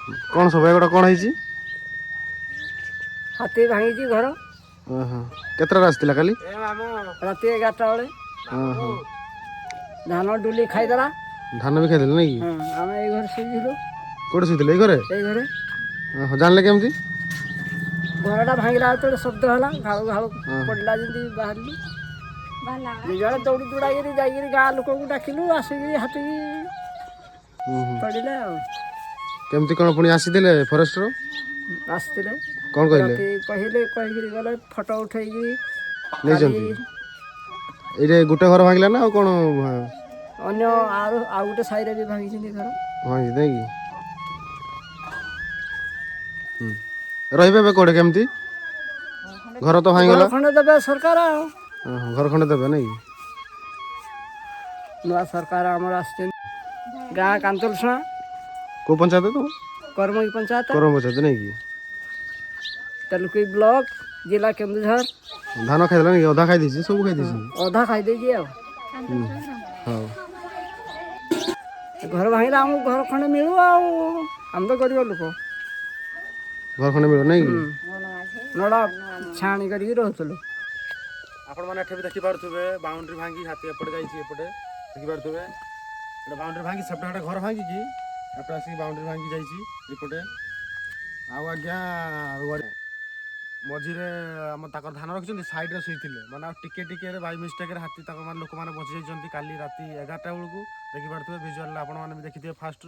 कौन सब एगोटा कौन है? हाथी भांगी घर केतरा आसला काली राति 11टा बेले धान डुली खाईदेला। धान भी खाई नहीं कि आम ये घर शुरू कौटे शुले घरे घरे जानले केमती घरटा भांगला जो शब्द है घाड़ू घाड़ू पड़ा जमी बाहर दिजड़े दौड़ी दौड़ा जा गाँ लोक डाकिलु आसिक हाथी पड़े केमती कौन पुणी आसीले फरेस्टर आसते कौन कहले कहले कहीकि गले फटो उठे ये गोटे घर भांगला ना कौन अन्य आउ गोटे साइड भी भांगी घर भांगी नहीं रही कौटे केमती घर तो भांगला खंडे देवे सरकार घर खंडे देवे नहीं नुआ सरकार आमर आस गाँ कांतलसुआ को पंचायत तो करमई पंचायत करम पंचायत नहीं कि तेलुकी ब्लॉक जिला केन्दुझर धान खाई नहीं अधा खाई दीजिए सब खाई दीजिए अधा खाई दीजिए हाँ घर भांगला आम घर खंडे मिलू आम तो गरीब लोक घर खंडे मिल नहीं नड़ा छाणी कर रोलु आपण मैंने भी देखी पारे बाउंड्री भांगी हाथी एपटे जापटे देखी पारे बाउंड्री भांगी सेपटे घर भांगी कि एपटे आसिक बाउंड्री भांगी जापटे आज्ञा मझे आम तक धान रखी सैड्रे शुई मैंने टिके टिके बाई मिस्टेक हाथी लोक मैंने बची जाती काली राति 11टा बेलू देखिपे भिजुआल आपने देखिए फास्ट